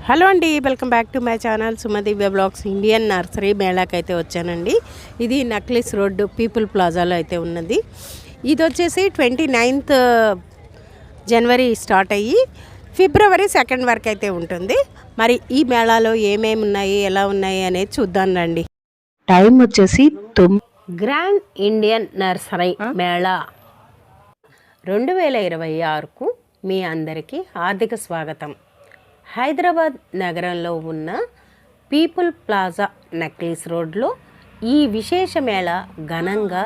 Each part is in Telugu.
హలో అండి, welcome back to my channel Sumadivya blogs. Indian nursery మేళాకి అయితే వచ్చానండి. ఇది నక్లిస్ రోడ్డు పీపుల్ ప్లాజాలో అయితే ఉన్నది. ఇది వచ్చేసి 29th జనవరి స్టార్ట్ అయ్యి ఫిబ్రవరి 2 వరకు అయితే ఉంటుంది. మరి ఈ మేళాలో ఏమేమి ఉన్నాయి, ఎలా ఉన్నాయి అనేది చూద్దాం రండి. టైం వచ్చేసి గ్రాండ్ ఇండియన్ నర్సరీ మేళా 2026కు మీ అందరికీ హార్దిక స్వాగతం. హైదరాబాద్ నగరంలో ఉన్న పీపుల్ ప్లాజా నక్లిస్ రోడ్లో ఈ విశేష మేళా ఘనంగా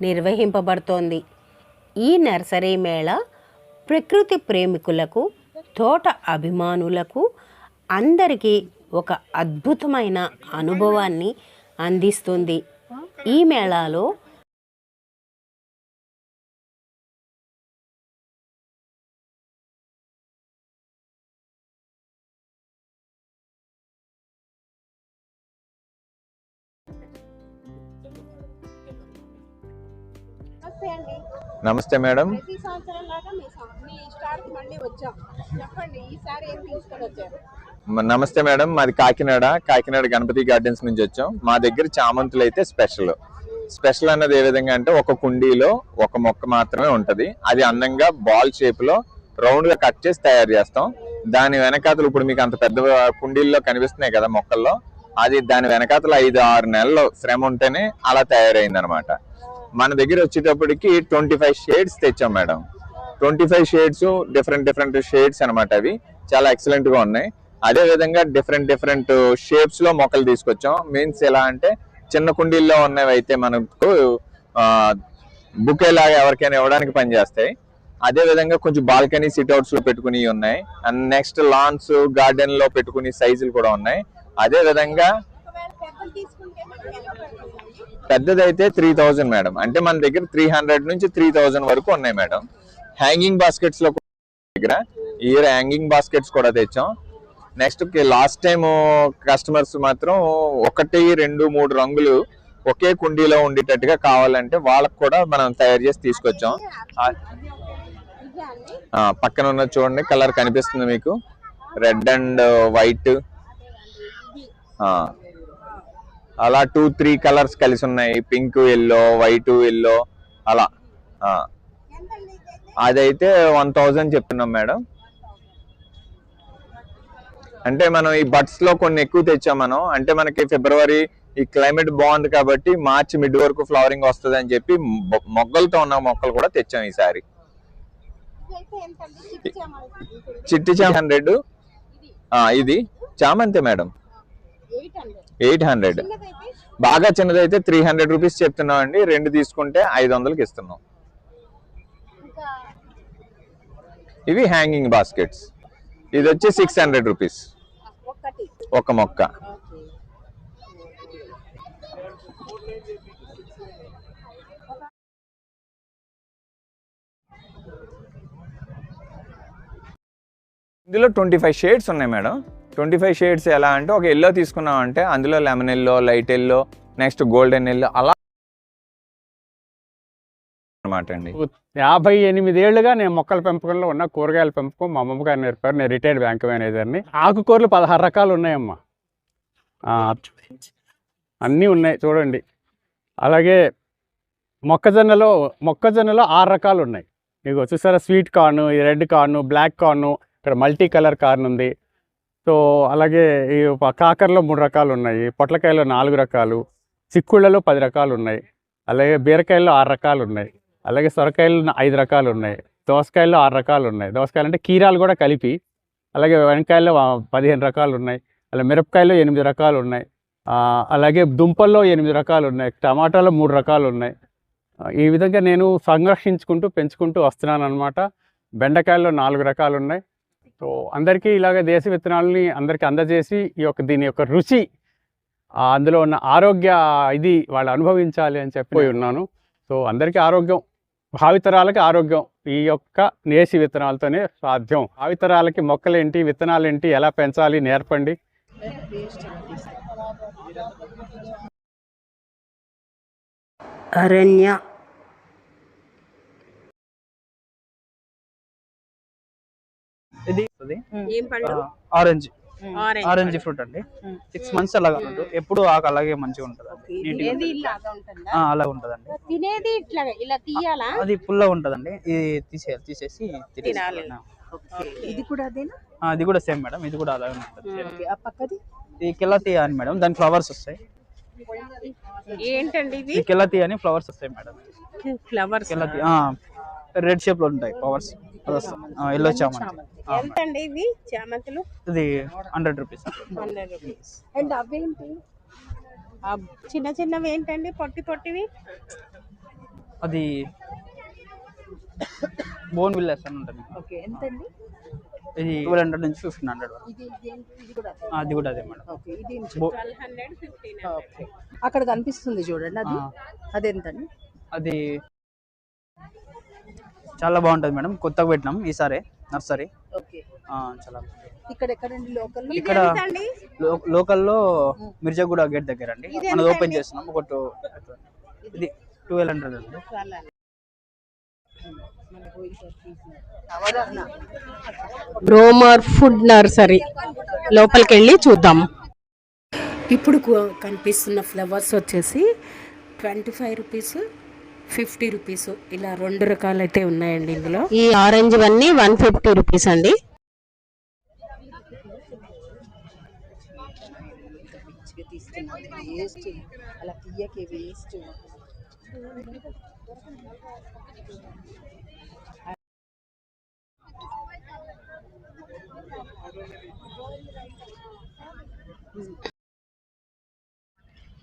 నిర్వహింపబడుతోంది. ఈ నర్సరీ మేళా ప్రకృతి ప్రేమికులకు, తోట అభిమానులకు అందరికీ ఒక అద్భుతమైన అనుభవాన్ని అందిస్తుంది. ఈ మేళాలో నమస్తే మేడం. నమస్తే మేడం, మాది కాకినాడ గణపతి గార్డెన్స్ నుంచి వచ్చాం. మా దగ్గర చామంతులు అయితే స్పెషల్ అన్నది ఏ విధంగా అంటే ఒక కుండీలో ఒక మొక్క మాత్రమే ఉంటది. అది అందంగా బాల్ షేప్ లో రౌండ్ గా కట్ చేసి తయారు చేస్తాం. దాని వెనకాతలు ఇప్పుడు మీకు అంత పెద్ద కుండీల్లో కనిపిస్తున్నాయి కదా మొక్కల్లో, అది దాని వెనకాతలు 5-6 నెలలు శ్రమ ఉంటేనే అలా తయారైంది అనమాట. మన దగ్గర వచ్చేటప్పటికి 25 షేడ్స్ తెచ్చాం మేడం. 25 షేడ్స్ డిఫరెంట్ షేడ్స్ అనమాట. అవి చాలా ఎక్సలెంట్ గా ఉన్నాయి. అదే విధంగా డిఫరెంట్ షేప్స్ లో మొక్కలు తీసుకొచ్చాం. మీన్స్ ఎలా అంటే చిన్న కుండీల్లో ఉన్నవి అయితే మనకు బుకే లాగా ఎవరికైనా ఇవ్వడానికి పనిచేస్తాయి. అదే విధంగా కొంచెం బాల్కనీ సిట్అవుట్స్ లో పెట్టుకుని ఉన్నాయి. అండ్ నెక్స్ట్ లాన్స్ గార్డెన్ లో పెట్టుకుని సైజులు కూడా ఉన్నాయి. అదే విధంగా పెద్దదైతే 3000 మేడం. అంటే మన దగ్గర 300 నుంచి 3000 వరకు ఉన్నాయి మేడం. హ్యాంగింగ్ బాస్కెట్స్ లో దగ్గర ఈ హ్యాంగింగ్ బాస్కెట్స్ కూడా తెచ్చాం. నెక్స్ట్ లాస్ట్ టైం కస్టమర్స్ మాత్రం 1, 2, 3 రంగులు ఒకే కుండీలో ఉండేటట్టుగా కావాలంటే వాళ్ళకు కూడా మనం తయారు చేసి తీసుకొచ్చాం. పక్కన ఉన్న చూడండి, కలర్ కనిపిస్తుంది మీకు, రెడ్ అండ్ వైట్. అలా 2-3 కలర్స్ కలిసి ఉన్నాయి. పింక్, ఎల్లో, వైట్, ఎల్లో అలా. అదైతే 1000 చెప్తున్నాం మేడం. అంటే మనం ఈ బడ్స్ లో కొన్ని ఎక్కువ తెచ్చాం మనం. అంటే మనకి ఫిబ్రవరి ఈ క్లైమేట్ బాగుంది కాబట్టి మార్చి మిడ్ వరకు ఫ్లవరింగ్ వస్తుంది అని చెప్పి మొగ్గలతో ఉన్న మొక్కలు కూడా తెచ్చాం ఈసారి. చిట్టి చామంతి 100. ఇది చామంతి మేడం 800. బాగా చిన్నదైతే 300 రూపీస్ చెప్తున్నాం అండి. 2 తీసుకుంటే 500కి ఇస్తున్నాం. ఇవి హ్యాంగింగ్ బాస్కెట్స్. ఇది వచ్చి 600 రూపీస్ ఒక మొక్క. ఇందులో 25 షేడ్స్ ఉన్నాయి మేడం. 25 షేడ్స్ ఎలా అంటే ఒక ఎల్లో తీసుకున్నాం అంటే అందులో lemon yellow, light yellow, next golden yellow అలా అనమాట అండి. 58 ఏళ్ళుగా నేను మొక్కల పెంపకంలో ఉన్న, కూరగాయల పెంపకం మా అమ్మమ్మ గారు నేర్పారు. నేను రిటైర్డ్ బ్యాంక్ మేనేజర్ని. ఆకుకూరలు 16 రకాలు ఉన్నాయమ్మా, అన్నీ ఉన్నాయి చూడండి. అలాగే మొక్కజొన్నలో 6 రకాలు ఉన్నాయి. మీకు చూసారా, sweet corn, red corn, black corn, ఇక్కడ మల్టీ కలర్ కార్న్ ఉంది. సో అలాగే ఈ కాకరలో 3 రకాలు ఉన్నాయి, పొట్లకాయలో 4 రకాలు, చిక్కుళ్ళలో 10 రకాలు ఉన్నాయి, అలాగే బీరకాయల్లో 6 రకాలు ఉన్నాయి, అలాగే సొరకాయలు 5 రకాలు ఉన్నాయి, దోసకాయల్లో 6 రకాలు ఉన్నాయి. దోసకాయలు అంటే కీరాలు కూడా కలిపి. అలాగే వంకాయల్లో 15 రకాలు ఉన్నాయి, అలాగే మిరపకాయలో 8 రకాలు ఉన్నాయి, అలాగే దుంపల్లో 8 రకాలు ఉన్నాయి, టమాటాలో 3 రకాలు ఉన్నాయి. ఈ విధంగా నేను సంరక్షించుకుంటూ పెంచుకుంటూ వస్తున్నాను అనమాట. బెండకాయల్లో 4 రకాలు ఉన్నాయి. సో అందరికీ ఇలాగ దేశ విత్తనాలని అందరికీ అందజేసి దీని యొక్క రుచి, అందులో ఉన్న ఆరోగ్య ఇది వాళ్ళు అనుభవించాలి అని చెప్పి ఉన్నాను. సో అందరికీ ఆరోగ్యం, భావితరాలకి ఆరోగ్యం ఈ యొక్క నేసి విత్తనాలతోనే సాధ్యం. భావితరాలకి మొక్కలేంటి, విత్తనాలేంటి, ఎలా పెంచాలి నేర్పండి. అరణ్య ఇది ఏం పండు? ఆరెంజ్. ఆరెంజ్ ఫ్రూట్ అండి. 6 months అలాగా ఉంటుంది. ఎప్పుడు ఆకు అలాగే మంచిగా ఉంటుంది. అలా ఉంటదండి. తినేది ఇట్లా ఇలా తీయాలా? అది పుల్లగా ఉంటదండి. ఇది తీసేసి తినాలి. ఇది కూడా అదేనా? అది కూడా సేమ్ మేడం. ఇది కూడా అలాగే ఉంటుంది. ఆ పక్కది ఇది కెలతి అని మేడం. దాని ఫ్లవర్స్ వస్తాయి. ఏంటండి ఇది? కెలతి అని ఫ్లవర్స్ వస్తాయి మేడం. ఫ్లవర్స్ కెలతి రెడ్ షేప్ లో ఉంటాయి ఫ్లవర్స్. అది వస్తాయి. ఎల్లో చామంతి. ఎంత అండి ఇవి చామంతులు? ఇది 100 రూపీస్. 100 రూపీస్. అండ్ అవేంటి చిన్న చిన్నవి ఏంటండి పొట్టివి? అది బోన్ విల్లర్స్ అని ఉంటుంది. ఓకే, ఎంత అండి? ఇది 1200 నుంచి 1500 వరకు. అది కూడా అదే మేడం. ఓకే, ఇది 1200 1500. ఓకే, అక్కడ కనిపిస్తుంది చూడండి, అది అదెంతండి? అది చాలా బాగుంటుంది మేడం. కొత్తగా పెట్టినాం ఈసారి నర్సరీ. ఓకే, చాలా ఇక్కడ ఎక్కడండి లోకల్? ఇక్కడ లోకల్లో మిర్జాగూడ గేట్ దగ్గర అండి. మనం ఓపెన్ చేస్తున్నాం. ఇది 1200 అండి. బ్రోమర్ ఫుడ్ నర్సరీ లోపలికి వెళ్ళి చూద్దాం. ఇప్పుడు కనిపిస్తున్న ఫ్లవర్స్ వచ్చేసి 25 రూపీస్, 50 రూపీస్, ఇలా 2 రకాలు అయితే ఉన్నాయండి ఇందులో. ఈ ఆరెంజ్ అన్నీ 150 రూపీస్ అండి.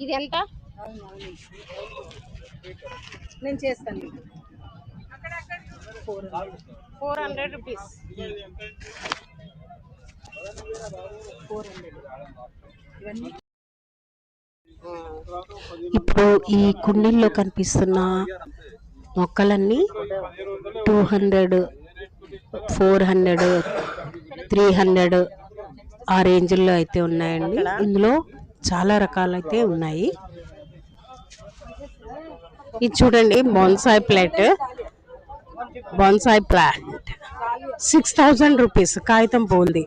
ఇది ఎంత? నేను చేస్తాను. 400 రూపీస్. ఇప్పుడు ఈ కుండీల్లో కనిపిస్తున్న మొక్కలన్నీ 200, 400, 300 ఆ రేంజ్లో అయితే ఉన్నాయండి. ఇందులో చాలా రకాలైతే ఉన్నాయి. ఇది చూడండి, బోన్సాయ్ ప్లాంట్ 6000 రూపీస్ కాగితం పూలది.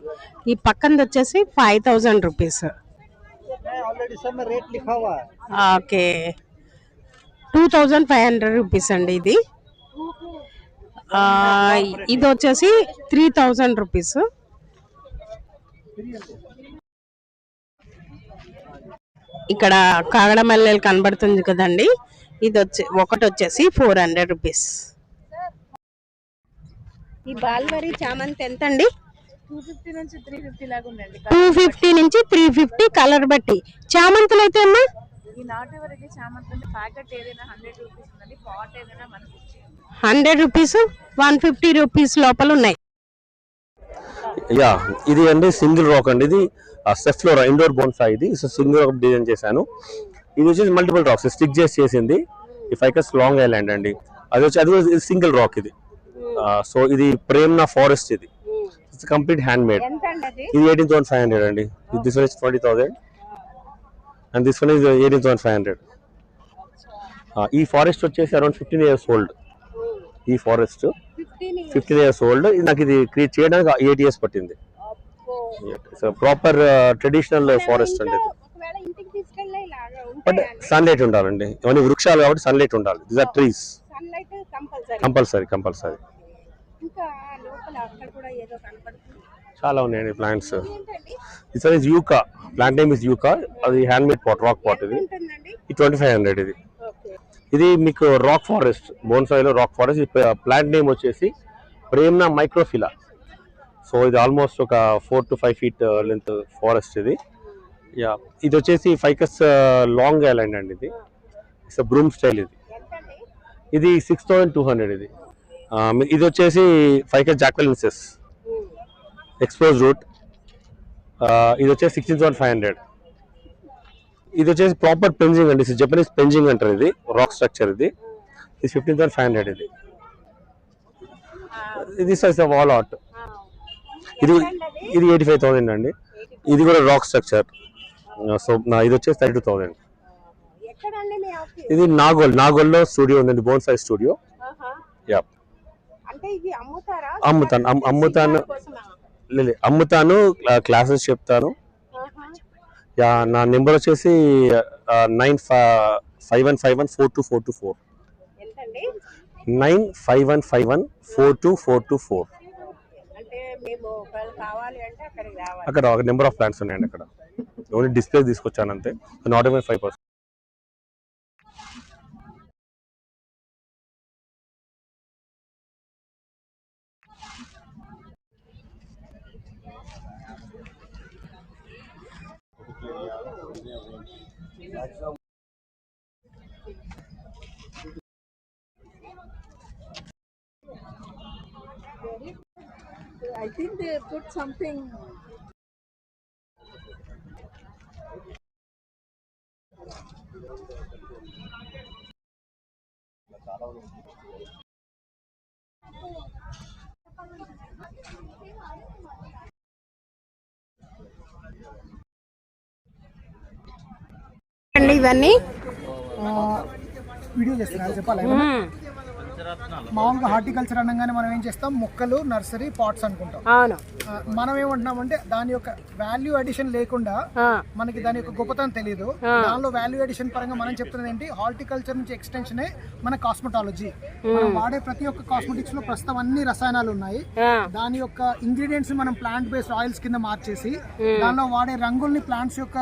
ఈ పక్కనది వచ్చేసి 5000 రూపీస్. ఓకే, 2500 రూపీస్ అండి ఇది. ఇది వచ్చేసి 3000 రూపీస్. ఇక్కడ కాగడ మల్లెలు కనబడుతుంది కదండి, ఇది ఒకటి వచ్చేసి 400 రూపీస్. ఈ బాల్వరి చామంతి ఎంత అండి? 250 నుంచి 350 లాగా ఉందండి. 250 నుంచి 350 కలర్ బట్టి. చామంతులు అయితే అమ్మా? ఈ నాటు వరకు చామంతి ప్యాకెట్ ఏదైనా 100 రూపీస్ ఉందండి. పాట్ ఏదైనా 150. 100 రూపీస్, 150 రూపీస్ లోపల ఉన్నాయి. ఇది అండి సింగిల్ రాక్ అండి. ఇది సెఫ్లోరా ఇండోర్ బోన్సాయ్. ఇది సింగిల్ రాక్ డిజైన్ చేశాను. ఇది వచ్చేసి మల్టిపుల్ రాక్స్ స్టిక్ చేసింది. ఈ ఫైకస్ లాంగ్ ఐలాండ్ అండి. అది సింగిల్ రాక్ ఇది. సో ఇది ప్రేమ్నా ఫారెస్ట్. ఇది కంప్లీట్ హ్యాండ్ మేడ్. ఇది 18,500 అండి. This one is 20,000 and this one is 18,500. ఈ ఫారెస్ట్ వచ్చేసి అరౌండ్ 15 years ఓల్డ్. ఈ ఫారెస్ట్ 15 years ఓల్డ్. నాకు ఇది క్రియేట్ చేయడానికి 8 years పట్టింది. ప్రాపర్ ట్రెడిషనల్ ఫారెస్ట్ అండి. బట్ సన్లైట్ ఉండాలండి. ఇవన్నీ వృక్షాలు కాబట్టి సన్లైట్ ఉండాలి. These are trees. కంపల్సరీ. చాలా ఉన్నాయండి plants. This is yucca. Plant name is yucca. అది hand made pot, rock pot. ఇది 2500. ఇది మీకు రాక్ ఫారెస్ట్, బోన్సాయ్ లో రాక్ ఫారెస్ట్. ప్లాంట్ నేమ్ వచ్చేసి ప్రేమ్నా మైక్రోఫిలా. సో ఇది ఆల్మోస్ట్ ఒక 4 to 5 feet లెంత్ ఫారెస్ట్ ఇది. ఇది వచ్చేసి ఫైకస్ లాంగ్ ఐలాండ్ అండి. ఇది ఇట్స్ బ్రూమ్ స్టైల్. ఇది 6200. ఇది వచ్చేసి ఫైకస్ జాక్వెలిన్సెస్ ఎక్స్పోజ్ రూట్. ఇది వచ్చేసి 16,500. ఇది వచ్చేసి ప్రాపర్ పెంజింగ్ అండి. జపనీస్ పెంజింగ్ అంటారు. ఇది రాక్ స్ట్రక్చర్. ఇది 15,500. ఇది సైజ్ వాల్ ఆర్ట్. ఇది 85,000 అండి. ఇది కూడా రాక్ స్ట్రక్చర్. సో ఇది వచ్చేసి 32,000. ఇది నాగోల్లో స్టూడియో ఉందండి, బోన్సాయ్ స్టూడియో. అమ్ముతాను. అమ్ముతాను, క్లాసెస్ చెప్తాను. యా, నా నెంబర్ వచ్చేసి 9515142424. ఎంతండి? 9515142424. అంటే మేము ఒకవేళ కావాలి అంటే అక్కడికి రావాలి. అక్కడ నెంబర్ ఆఫ్ ప్లాంట్స్ ఉన్నాయండి. అక్కడ ఓన్లీ డిస్ప్లే తీసుకొచ్చాను అంతే, not even 5%. I think they put something. అండి ఇవన్నీ వీడియో చేస్తున్నారు చెప్పాలి. మామూలుగా హార్టికల్చర్ అనగానే మనం ఏం చేస్తాం, మొక్కలు, నర్సరీ, పాట్స్ అనుకుంటాం. అవును. మనం ఏమంటున్నామంటే దాని యొక్క వాల్యూ అడిషన్ లేకుండా మనకి దాని యొక్క గొప్పతనం తెలియదు. దానిలో వాల్యూ అడిషన్ పరంగా మనం చెప్తున్నది ఏంటి, హార్టికల్చర్ నుంచి ఎక్స్టెన్షనే మన కాస్మెటాలజీ. మనం వాడే ప్రతి ఒక్క కాస్మెటిక్స్ లో ప్రస్తుతం అన్ని రసాయనాలు ఉన్నాయి. దాని యొక్క ఇంగ్రీడియంట్స్ మనం ప్లాంట్ బేస్డ్ ఆయిల్స్ కింద మార్చేసి దానిలో వాడే రంగుల్ని ప్లాంట్స్ యొక్క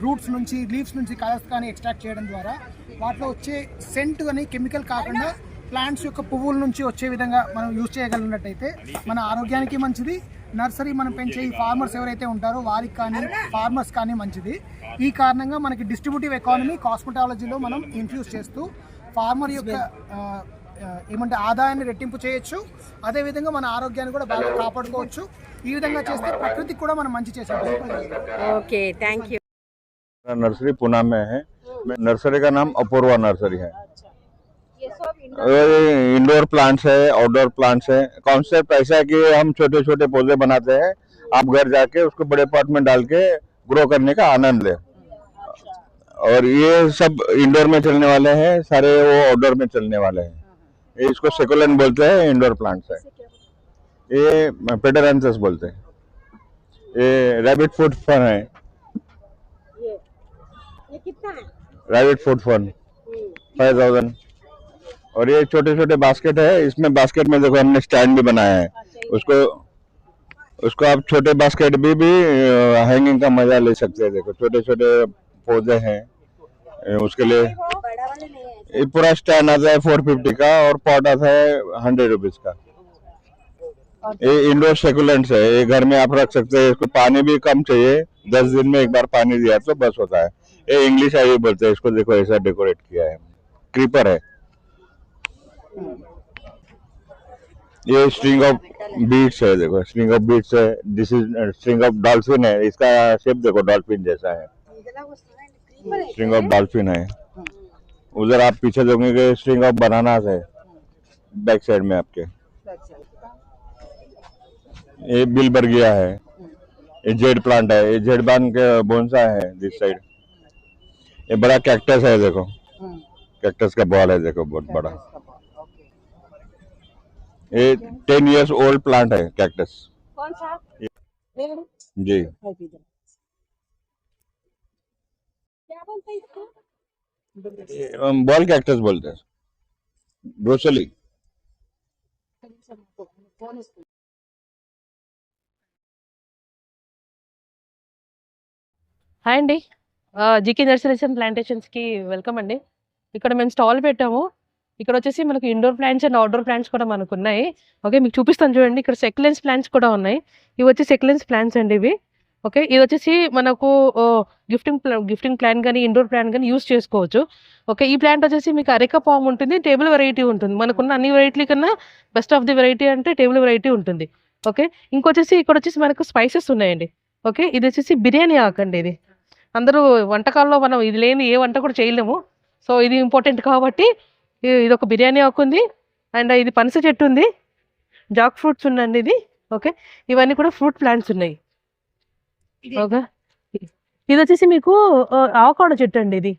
రూట్స్ నుంచి, లీవ్స్ నుంచి, కలర్స్ కానీ ఎక్స్ట్రాక్ట్ చేయడం ద్వారా వాటిలో వచ్చే సెంట్ అని కెమికల్ కాకుండా ప్లాంట్స్ యొక్క పువ్వుల నుంచి వచ్చే విధంగా మనం యూజ్ చేయగలిగినట్టయితే మన ఆరోగ్యానికి మంచిది. నర్సరీ మనం పెంచే ఈ ఫార్మర్స్ ఎవరైతే ఉంటారో వారికి కానీ, ఫార్మర్స్ కానీ మంచిది. ఈ కారణంగా మనకి డిస్ట్రిబ్యూటివ్ ఎకానమీ కాస్మెటాలజీలో మనం ఇన్ఫ్యూజ్ చేస్తూ ఫార్మర్ యొక్క ఏమంటే ఆదాయాన్ని రెట్టింపు చేయొచ్చు, అదేవిధంగా మన ఆరోగ్యాన్ని కూడా బాగా కాపాడుకోవచ్చు. ఈ విధంగా చేస్తే ప్రకృతికి కూడా మనం మంచి చేసాం. Okay, thank you. Nursery Pune में है। नर्सरी का नाम अपूर्वा नर्सरी है। इंडोर प्लांट्स है, आउटडोर प्लांट्स है। कॉन्सेप्ट ऐसा है कि हम छोटे छोटे पौधे बनाते हैं, आप घर जाके उसको बड़े पॉट में डाल के ग्रो करने का आनंद ले। और ये सब इंडोर में चलने वाले हैं, सारे वो आउटडोर में चलने वाले हैं। ये इसको सेकुलेंट बोलते हैं, इंडोर प्लांट्स है। ये पेडरांथस बोलते हैं। ये रैबिट फूड फन है। ये कितना है? Rabbit food fun 5000। और ये छोटे छोटे बास्केट है, इसमें बास्केट में देखो हमने स्टैंड भी बनाया है। उसको आप छोटे बास्केट भी हैंगिंग का मजा ले सकते हैं। देखो छोटे छोटे पौधे हैं, उसके लिए ये पूरा स्टैंड आता है 450 का, और पॉट आता है 100 रुपीज का। ये इंडोर सेकुलेंट्स है, ये घर में आप रख सकते हैं। इसको पानी भी कम चाहिए, 10 दिन में एक बार पानी दिया तो बस होता है। ये इंग्लिश आई बोलते हैं इसको। देखो ऐसा डेकोरेट किया है, क्रीपर है। ये स्ट्रिंग ऑफ बीट्स है, देखो स्ट्रिंग ऑफ बीट्स है। This is string of dolphin है, इसका शेप देखो डॉल्फिन जैसा है। स्ट्रिंग ऑफ डॉल्फिन है। उधर आप पीछे देखोगे स्ट्रिंग ऑफ बनानास है बैक साइड में आपके। ये बिलबर्गिया है। ये जेड प्लांट है, ये जेड बान के बोनसा है दिस साइड। ये बड़ा कैक्टस है, देखो कैक्टस का बॉल है, देखो बहुत बड़ा। ये 10 years ओल्ड प्लांट है कैक्टस। कौन सा? जी। क्या बोलते हैं इसको? बॉल कैक्टस बोलते हैं, ब्रोसली। హాయ్ అండి, జీకే నర్సరీస్ అండ్ ప్లాంటేషన్స్కి వెల్కమ్ అండి. ఇక్కడ మేము స్టాల్ పెట్టాము. ఇక్కడ వచ్చేసి మనకు indoor plants and outdoor plants కూడా మనకు ఉన్నాయి. ఓకే, మీకు చూపిస్తాను చూడండి. ఇక్కడ సెక్యులెన్స్ ప్లాంట్స్ కూడా ఉన్నాయి. ఇవి వచ్చి సెక్యులెన్స్ ప్లాంట్స్ అండి ఇవి. ఓకే, ఇది వచ్చేసి మనకు గిఫ్టింగ్ ప్లాంట్ కానీ ఇండోర్ ప్లాంట్ కానీ యూస్ చేసుకోవచ్చు. ఓకే, ఈ ప్లాంట్ వచ్చేసి మీకు అరెక పామ్ ఉంటుంది, టేబుల్ వెరైటీ ఉంటుంది. మనకున్న అన్ని వెరైటీ కన్నా బెస్ట్ ఆఫ్ ది వెరైటీ అంటే టేబుల్ వెరైటీ ఉంటుంది. ఓకే, ఇంకొచ్చేసి ఇక్కడ వచ్చేసి మనకు స్పైసెస్ ఉన్నాయండి. ఓకే, ఇది వచ్చేసి బిర్యానీ ఆకు అండి. ఇది అందరూ వంటకాల్లో మనం ఇది లేని ఏ వంట కూడా చేయలేము. సో ఇది ఇంపార్టెంట్ కాబట్టి ఇది ఒక బిర్యానీ ఆకు ఉంది. అండ్ ఇది పనస చెట్టు ఉంది, జాక్ ఫ్రూట్స్ ఉందండి ఇది. ఓకే, ఇవన్నీ కూడా ఫ్రూట్ ప్లాంట్స్ ఉన్నాయి. ఓకే, ఇది వచ్చేసి మీకు ఆవకాడో చెట్టు అండి.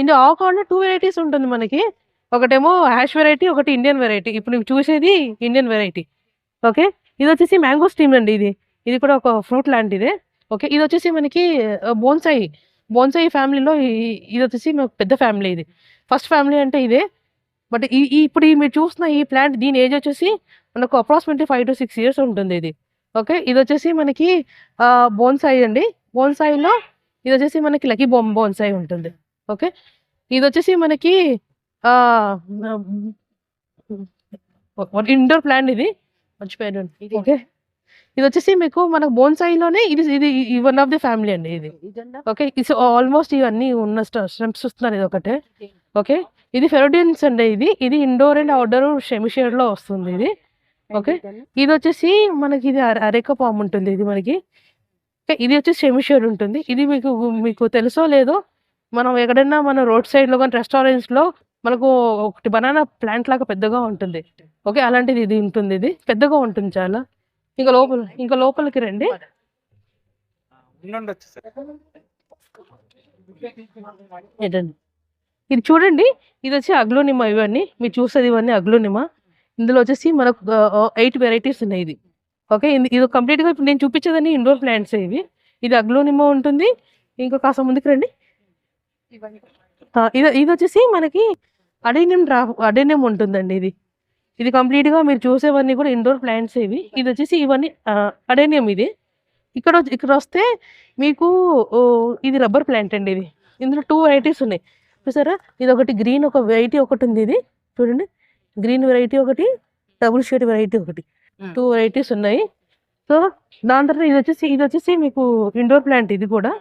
ఇది ఆవకాడో 2 వెరైటీస్ ఉంటుంది మనకి. ఒకటేమో హ్యాష్ వెరైటీ, ఒకటి ఇండియన్ వెరైటీ. ఇప్పుడు నువ్వు చూసేది ఇండియన్ వెరైటీ. ఓకే, ఇది వచ్చేసి మ్యాంగో స్టీమ్ అండి. ఇది కూడా ఒక ఫ్రూట్ లాంటిదే. ఓకే, ఇది వచ్చేసి మనకి బోన్సాయి ఫ్యామిలీలో ఇది వచ్చేసి మనకు పెద్ద ఫ్యామిలీ. ఇది ఫస్ట్ ఫ్యామిలీ అంటే ఇదే. బట్ ఇప్పుడు మీరు చూస్తున్న ఈ ప్లాంట్ దీని ఏజ్ వచ్చేసి మనకు అప్రాక్సిమేట్లీ 5 to 6 years ఉంటుంది ఇది. ఓకే, ఇది వచ్చేసి మనకి బోన్సాయి అండి. బోన్సాయిలో ఇది వచ్చేసి మనకి లక్కీ బోన్సాయి ఉంటుంది. ఓకే, ఇది వచ్చేసి మనకి ఇండోర్ ప్లాంట్ ఇది మర్చిపోయాను. ఓకే, ఇది వచ్చేసి మీకు మనకు బోన్సాయిలోనే ఇది వన్ ఆఫ్ ది ఫ్యామిలీ అండి ఇది. ఓకే, ఇది ఆల్మోస్ట్ ఇవన్నీ ఉన్న స్టెమ్స్ చూస్తున్నారు, ఇది ఒకటే. ఓకే, ఇది ఫెరోడియన్స్ అండి. ఇది ఇండోర్ అండ్ అవుట్డోర్ షెమిషియర్లో వస్తుంది ఇది. ఓకే, ఇది వచ్చేసి మనకి ఇది అరేక పామ్ ఉంటుంది ఇది మనకి. ఇది వచ్చేసి షెమిషియర్ ఉంటుంది. ఇది మీకు తెలుసో లేదో, మనం ఎక్కడైనా మన రోడ్ సైడ్లో కానీ రెస్టారెంట్స్లో మనకు ఒకటి బనానా ప్లాంట్ లాగా పెద్దగా ఉంటుంది. ఓకే, అలాంటిది ఇది ఉంటుంది. ఇది పెద్దగా ఉంటుంది చాలా. ఇంకా లోపలికి రండి. ఇది చూడండి, ఇది వచ్చి అగ్లోనిమా. ఇవన్నీ మీరు చూసేది ఇవన్నీ అగ్లోనిమా. ఇందులో వచ్చేసి మనకు 8 varieties ఉన్నాయి ఇది. ఓకే, ఇది కంప్లీట్గా ఇప్పుడు నేను చూపించేదని ఇండోర్ ప్లాంట్స్ ఇవి. ఇది అగ్లోనిమా ఉంటుంది. ఇంకా కాస్త ముందుకు రండి. ఇది వచ్చేసి మనకి అడేనియం ఉంటుందండి. ఇది కంప్లీట్గా మీరు చూసేవన్నీ కూడా ఇండోర్ ప్లాంట్స్ ఇవి. ఇది వచ్చేసి ఇవన్నీ అడేనియం. ఇక్కడ వస్తే మీకు ఇది రబ్బర్ ప్లాంట్ అండి. ఇందులో 2 varieties ఉన్నాయి చూసారా. ఇది ఒకటి గ్రీన్, ఒక వెరైటీ ఒకటి ఉంది. ఇది చూడండి, గ్రీన్ వెరైటీ ఒకటి, డబుల్ షేడ్ వెరైటీ ఒకటి, 2 varieties ఉన్నాయి. సో దాని తర్వాత ఇది వచ్చేసి మీకు ఇండోర్ ప్లాంట్ ఇది కూడా.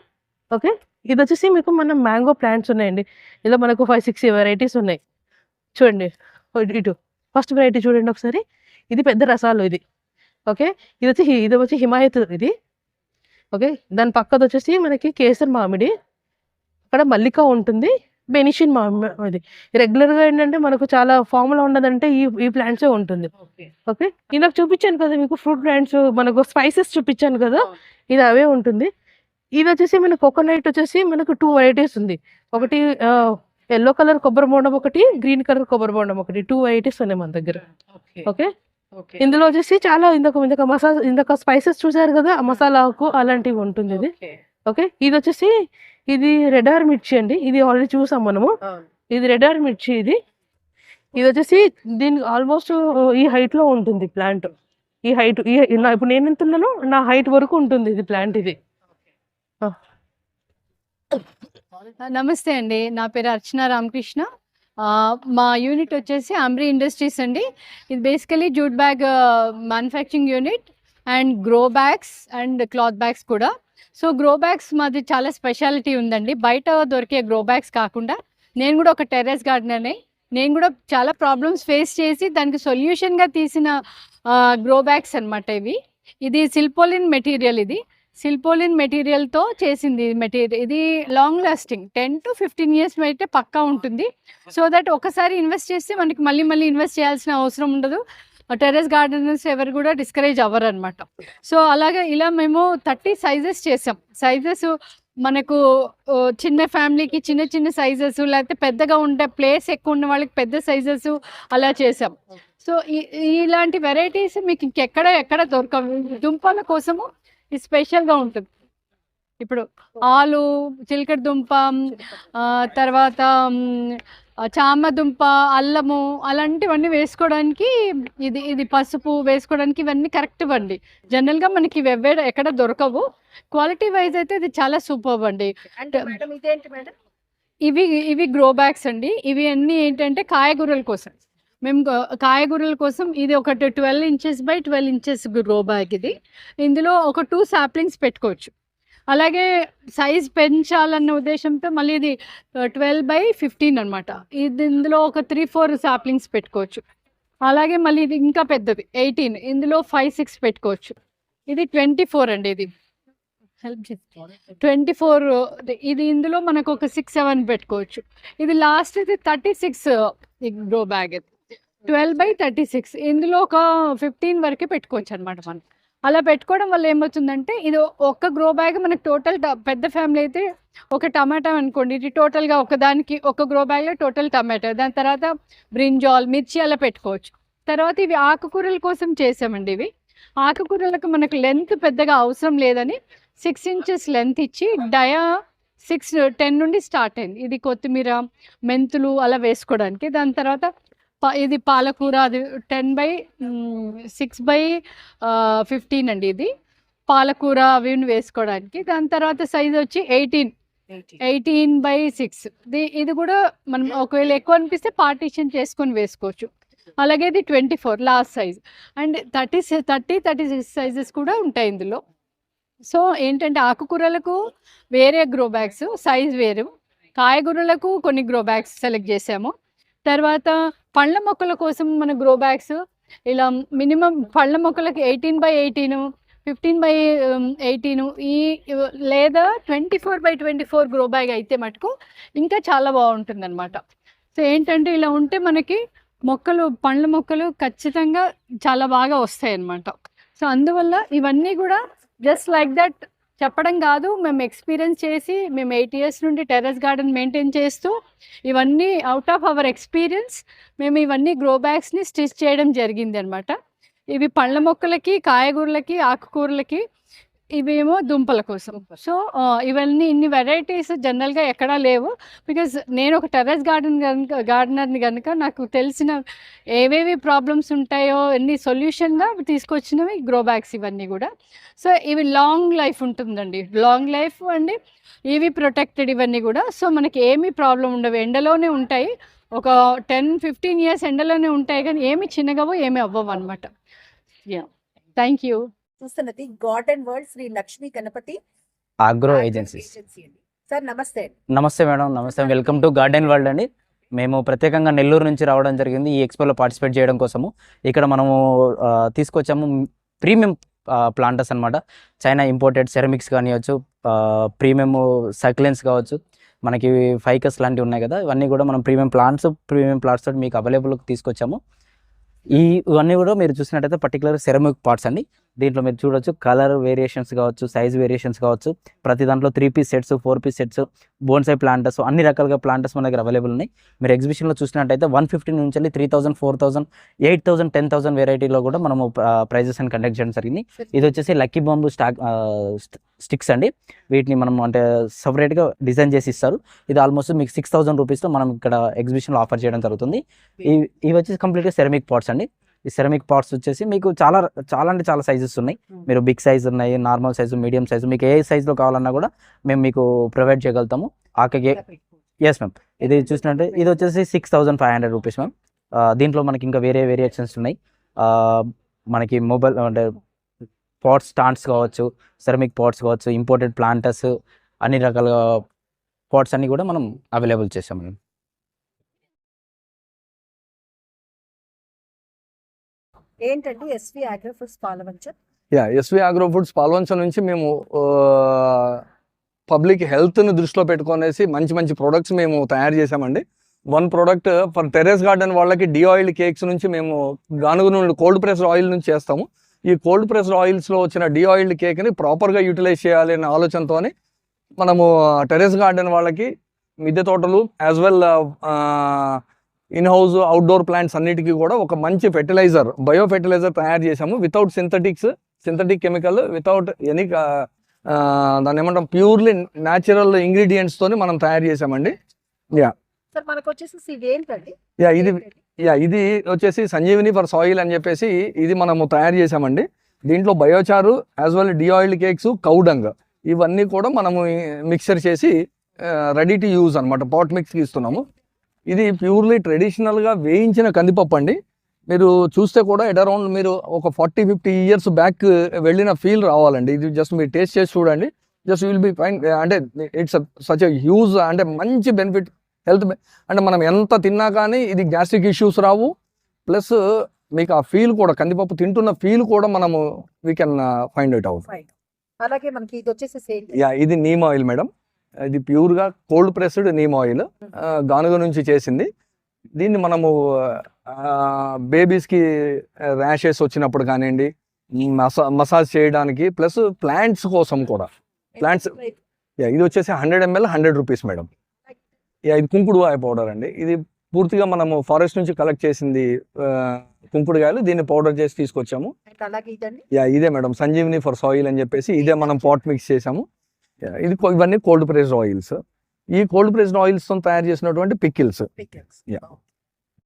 ఓకే, ఇది వచ్చేసి మీకు మన మ్యాంగో ప్లాంట్స్ ఉన్నాయండి. ఇలా మనకు 5-6 varieties ఉన్నాయి చూడండి. ఇటు ఫస్ట్ వెరైటీ చూడండి ఒకసారి. ఇది పెద్ద రసాలు ఇది. ఓకే, ఇది వచ్చి హిమాయత్ ఇది. ఓకే, దాని పక్కది వచ్చేసి మనకి కేసర్ మామిడి, అక్కడ మల్లిక ఉంటుంది, బెనిషిన్ మామిడి. రెగ్యులర్గా ఏంటంటే మనకు చాలా ఫామ్లో ఉన్నదంటే ఈ ప్లాంట్సే ఉంటుంది. ఓకే, ఇందాక చూపించాను కదా మీకు ఫ్రూట్ ప్లాంట్స్, మనకు స్పైసెస్ చూపించాను కదా, ఇది అవే ఉంటుంది. ఇది వచ్చేసి మన కోకోనట్ వచ్చేసి మనకు 2 varieties ఉంది. ఒకటి ఎల్లో కలర్ కొబ్బరి బోండం, ఒకటి గ్రీన్ కలర్ కొబ్బరి బోండం, ఒకటి 2 varieties ఉన్నాయి మన దగ్గర. ఓకే, ఇందులో వచ్చేసి చాలా ఇందాక స్పైసెస్ చూసారు కదా, మసాలా ఆకు అలాంటివి ఉంటుంది ఇది. ఓకే, ఇది వచ్చేసి ఇది రెడ్ ఆర్ మిర్చి అండి. ఇది ఆల్రెడీ చూసాం మనము. ఇది రెడ్ ఆర్ మిర్చి. ఇది వచ్చేసి దీనికి ఆల్మోస్ట్ ఈ హైట్లో ఉంటుంది ప్లాంట్. ఈ హైట్ ఇప్పుడు నేను ఎంత ఉన్నానో నా హైట్ వరకు ఉంటుంది ఇది ప్లాంట్. ఇది నమస్తే అండి, నా పేరు అర్చన రామకృష్ణ. మా యూనిట్ వచ్చేసి అంబ్రీ ఇండస్ట్రీస్ అండి. ఇది basically jute bag manufacturing unit and grow bags and cloth bags కూడా. సో గ్రో బ్యాగ్స్ మాది చాలా స్పెషాలిటీ ఉందండి. బయట దొరికే గ్రో బ్యాగ్స్ కాకుండా నేను కూడా ఒక టెర్రస్ గార్డెనర్ని. నేను కూడా చాలా ప్రాబ్లమ్స్ ఫేస్ చేసి దానికి సొల్యూషన్గా తీసిన గ్రో బ్యాగ్స్ అనమాట ఇవి. ఇది సిల్పోలిన్ మెటీరియల్. సిల్పోలిన్ మెటీరియల్తో చేసింది మెటీరియల్. ఇది లాంగ్ లాస్టింగ్ 10 to 15 years అయితే పక్కా ఉంటుంది. సో దట్ ఒకసారి ఇన్వెస్ట్ చేస్తే మనకి మళ్ళీ ఇన్వెస్ట్ చేయాల్సిన అవసరం ఉండదు. టెర్రస్ గార్డెనర్స్ ఎవరు కూడా డిస్కరేజ్ అవ్వరు అనమాట. సో అలాగే ఇలా మేము 30 sizes చేసాం. సైజెస్ మనకు చిన్న ఫ్యామిలీకి చిన్న సైజెస్, లేకపోతే పెద్దగా ఉండే ప్లేస్ ఎక్కువ ఉన్న వాళ్ళకి పెద్ద సైజెస్ అలా చేసాం. సో ఇలాంటి వెరైటీస్ మీకు ఎక్కడ దొరకవు. దుంపల కోసము ఇది స్పెషల్గా ఉంటుంది. ఇప్పుడు ఆలు, చిలకడ దుంప, తర్వాత చామదుంప, అల్లము అలాంటివన్నీ వేసుకోవడానికి ఇది పసుపు వేసుకోవడానికి ఇవన్నీ కరెక్ట్ అండి. జనరల్గా మనకి ఎక్కడ దొరకవు. క్వాలిటీ వైజ్ అయితే ఇది చాలా సూపర్ అండి. ఇవి గ్రో బ్యాగ్స్ అండి. ఇవి అన్నీ ఏంటంటే కాయగూరల కోసం. మేము కాయగూరల కోసం ఇది ఒకటి 12 inches by 12 inches grow bag. ఇందులో ఒక 2 saplings పెట్టుకోవచ్చు. అలాగే సైజ్ పెంచాలన్న ఉద్దేశంతో మళ్ళీ ఇది 12 by 15 అనమాట. ఇందులో ఒక 3-4 saplings పెట్టుకోవచ్చు. అలాగే మళ్ళీ ఇది ఇంకా పెద్దది 18, ఇందులో 5-6 పెట్టుకోవచ్చు. ఇది 24 అండి. ఇది హెల్ప్ చేస్తుంది 24. ఇది ఇందులో మనకు ఒక 6-7 పెట్టుకోవచ్చు. ఇది లాస్ట్ ఇది 36 గ్రో బ్యాగ్. 12 by 36 ఇందులో ఒక 15 వరకే పెట్టుకోవచ్చు అనమాట. మనం అలా పెట్టుకోవడం వల్ల ఏమవుతుందంటే ఇది ఒక్క గ్రో బ్యాగ్ మనకు టోటల్ పెద్ద ఫ్యామిలీ అయితే ఒక టమాటా అనుకోండి, ఇది టోటల్గా ఒకదానికి ఒక గ్రో బ్యాగ్లో టోటల్ టమాటా, దాని తర్వాత బ్రింజాల్, మిర్చి అలా పెట్టుకోవచ్చు. తర్వాత ఇవి ఆకుకూరల కోసం చేసామండి. ఇవి ఆకుకూరలకు మనకు లెంత్ పెద్దగా అవసరం లేదని 6 inches లెంత్ ఇచ్చి డయా 10 నుండి స్టార్ట్ అయింది. ఇది కొత్తిమీర, మెంతులు అలా వేసుకోవడానికి. దాని తర్వాత ఇది పాలకూర, అది 10/6/15 అండి. ఇది పాలకూర అవి వేసుకోవడానికి. దాని తర్వాత సైజ్ వచ్చి 18/6. ఇది కూడా మనం ఒకవేళ ఎక్కువ అనిపిస్తే పార్టీషన్ చేసుకొని వేసుకోవచ్చు. అలాగే ఇది 24 లాస్ట్ సైజ్. అండ్ 36 సైజెస్ కూడా ఉంటాయి ఇందులో. సో ఏంటంటే ఆకుకూరలకు వేరే గ్రో బ్యాగ్స్ సైజ్ వేరు, కాయగూరలకు కొన్ని గ్రో బ్యాగ్స్ సెలెక్ట్ చేసాము. తర్వాత పళ్ళ మొక్కల కోసం మన గ్రో బ్యాగ్స్ ఇలా మినిమం పళ్ళ మొక్కలకి 18/18, 15/18 ఈ లేదా 24/24 గ్రో బ్యాగ్ అయితే మటుకు ఇంకా చాలా బాగుంటుంది అనమాట. సో ఏంటంటే ఇలా ఉంటే మనకి పండ్ల మొక్కలు ఖచ్చితంగా చాలా బాగా వస్తాయి అన్నమాట. సో అందువల్ల ఇవన్నీ కూడా జస్ట్ లైక్ దట్ చెప్పడం కాదు, మేము ఎక్స్పీరియన్స్ చేసి మేము 8 years నుండి టెర్రస్ గార్డెన్ మెయింటైన్ చేస్తూ ఇవన్నీ అవుట్ ఆఫ్ అవర్ ఎక్స్పీరియన్స్ మేము ఇవన్నీ గ్రో బ్యాగ్స్ని స్టిచ్ చేయడం జరిగింది అనమాట. ఇవి పళ్ళ మొక్కలకి, కాయగూరలకి, ఆకుకూరలకి, ఇవేమో దుంపల కోసం. సో ఇవన్నీ ఇన్ని వెరైటీస్ జనరల్గా ఎక్కడా లేవు. బికాజ్ నేను ఒక టెర్రస్ గార్డెనర్ని కనుక నాకు తెలిసిన ఏవేవి ప్రాబ్లమ్స్ ఉంటాయో ఎన్ని సొల్యూషన్గా తీసుకొచ్చినవి గ్రో బ్యాగ్స్ ఇవన్నీ కూడా. సో ఇవి లాంగ్ లైఫ్ ఉంటుందండి, లాంగ్ లైఫ్ అండి. ఇవి ప్రొటెక్టెడ్ ఇవన్నీ కూడా. సో మనకి ఏమీ ప్రాబ్లం ఉండవు, ఎండలోనే ఉంటాయి. ఒక 10-15 years ఎండలోనే ఉంటాయి, కానీ ఏమి చిన్నగవో ఏమి అవ్వవు అనమాట. Thank you. చూస్తున్నది garden world Sri Lakshmi Ganapathi agro agencies. Sir నమస్తే. నమస్తే మేడం, నమస్తే. వెల్కమ్ టు గార్డెన్ వరల్డ్ అండి. మేము ప్రత్యేకంగా నెల్లూరు నుంచి రావడం జరిగింది ఈ ఎక్స్పోలో పార్టిసిపేట్ చేయడం కోసము. ఇక్కడ మనము తీసుకొచ్చాము ప్రీమియం ప్లాంటర్స్ అనమాట. చైనా ఇంపోర్టెడ్ సెరమిక్స్ కానివచ్చు, ప్రీమియం సక్లెన్స్ కావచ్చు, మనకి ఫైకస్ లాంటివి ఉన్నాయి కదా, ఇవన్నీ కూడా మనం ప్రీమియం ప్లాంట్స్ తోటి మీకు అవైలబుల్కి తీసుకొచ్చాము. ఇవన్నీ కూడా మీరు చూసినట్టయితే పర్టికులర్ సెరమిక్ పార్ట్స్ అండి. దీంట్లో మీరు చూడొచ్చు కలర్ వేరియేషన్స్ కావచ్చు, సైజ్ వేరియేషన్స్ కావచ్చు. ప్రతి దాంట్లో 3 piece sets, 4 piece sets, bonsai planters, అన్ని రకాలుగా ప్లాంటర్స్ మన దగ్గర అవైలబుల్ ఉన్నాయి. మీరు ఎగ్జిబిషన్లో చూసినట్టయితే 150 నుంచి 3,000, 4,000, 8,000, 10,000 వెరైటీలో కూడా మనము ప్రైజెస్ అని కండక్ట్ చేయడం జరిగింది. ఇది వచ్చేసి లక్కీ బాంబు స్టిక్స్ అండి. వీటిని మనం అంటే సపరేట్గా డిజైన్ చేసి ఇస్తారు. ఇది ఆల్మోస్ట్ మీకు 6,000 రూపీస్లో మనం ఇక్కడ ఎగ్జిబిషన్లో ఆఫర్ చేయడం జరుగుతుంది. ఇవి వచ్చేసి కంప్లీట్గా సెరమిక్ పాట్స్ అండి. ఈ సెరమిక్ పాట్స్ వచ్చేసి మీకు చాలా అంటే చాలా సైజెస్ ఉన్నాయి. మీరు బిగ్ సైజ్ ఉన్నాయి, నార్మల్ సైజు, మీడియం సైజు, మీకు ఏ సైజులో కావాలన్నా కూడా మేము మీకు ప్రొవైడ్ చేయగలుగుతాము. Yes ma'am. ఇది చూసినట్టే ఇది వచ్చేసి 6,500 రూపీస్ మ్యామ్. దీంట్లో మనకి ఇంకా వేరే వేరియేషన్స్ ఉన్నాయి. మనకి మొబైల్ అంటే పాట్స్, స్టాండ్స్ కావచ్చు, సెరమిక్ పాట్స్ కావచ్చు, ఇంపోర్టెడ్ ప్లాంటర్స్, అన్ని రకాల పాట్స్ అన్ని కూడా మనం అవైలబుల్ చేసాం మేడం. ఏంటంటే SV agro foods Palavancha. SV agro foods Palavancha నుంచి మేము పబ్లిక్ హెల్త్ని దృష్టిలో పెట్టుకునేసి మంచి ప్రొడక్ట్స్ మేము తయారు చేసామండి. One product for terrace garden వాళ్ళకి డీఆయిల్డ్ కేక్స్ నుంచి మేము గానుగ నూనె కోల్డ్ ప్రెస్డ్ ఆయిల్ నుంచి చేస్తాము. ఈ కోల్డ్ ప్రెస్డ్ ఆయిల్స్లో వచ్చిన డీఆయిల్డ్ కేక్ని ప్రాపర్గా యూటిలైజ్ చేయాలి అనే ఆలోచనతో మనము టెర్రస్ గార్డెన్ వాళ్ళకి మిద్దె తోటలు as well in house outdoor plants అన్నిటికీ కూడా ఒక మంచి ఫెర్టిలైజర్, బయో ఫెర్టిలైజర్ తయారు చేసాము. Without synthetic chemical, without any దాన్ని ఏమంటాం ప్యూర్లీ న్యాచురల్ ఇంగ్రీడియంట్స్ తోని మనం తయారు చేసామండి. ఇది వచ్చేసి సంజీవిని ఫర్ సాయిల్ అని చెప్పేసి ఇది మనము తయారు చేసామండి. దీంట్లో బయోచారు యాజ్ వెల్ డీఆయిల్డ్ కేక్స్, కౌడంగ్ ఇవన్నీ కూడా మనము మిక్సర్ చేసి రెడీ టు యూజ్ అనమాట పాట్ మిక్స్కి ఇస్తున్నాము. ఇది ప్యూర్లీ ట్రెడిషనల్గా వేయించిన కందిపప్పు అండి. మీరు చూస్తే కూడా ఎట్ అరౌండ్ మీరు ఒక 40-50 years బ్యాక్ వెళ్ళిన ఫీల్ రావాలండి. ఇది జస్ట్ మీరు టేస్ట్ చేసి చూడండి, జస్ట్ విల్ బి ఫైన్. అంటే ఇట్స్ సచ్ ఎ హ్యూజ్ అంటే మంచి బెనిఫిట్ హెల్త్. అంటే మనం ఎంత తిన్నా కానీ ఇది గ్యాస్ట్రిక్ ఇష్యూస్ రావు. ప్లస్ మీకు ఆ ఫీల్ కూడా కందిపప్పు తింటున్న ఫీల్ కూడా మనము we can find it out. అలాగే మనకి ఇది వచ్చేసి ఇది నీమ్ ఆయిల్ మేడం. ఇది ప్యూర్గా కోల్డ్ ప్రెస్డ్ నీమ్ ఆయిల్, గానుగ నుంచి చేసింది. దీన్ని మనము బేబీస్కి ర్యాషెస్ వచ్చినప్పుడు కానివ్వండి, మసాజ్ చేయడానికి, ప్లస్ ప్లాంట్స్ కోసం కూడా. ప్లాంట్స్ ఇది వచ్చేసి 100 ml 100 రూపీస్ మేడం. ఇది కుంకుడుకాయ పౌడర్ అండి. ఇది పూర్తిగా మనము ఫారెస్ట్ నుంచి కలెక్ట్ చేసింది కుంకుడుకాయలు, దీన్ని పౌడర్ చేసి తీసుకొచ్చాము. అలాగే ఇదండి ఇదే మేడం సంజీవిని ఫర్ సాయిల్ అని చెప్పేసి ఇదే మనం పాట్ మిక్స్ చేసాము. ఇవన్నీ కోల్డ్ ప్రెస్డ్ ఆయిల్స్. ఈ కోల్డ్ ప్రెస్డ్ ఆయిల్స్ తో తయారు చేసినటువంటి పికిల్స్.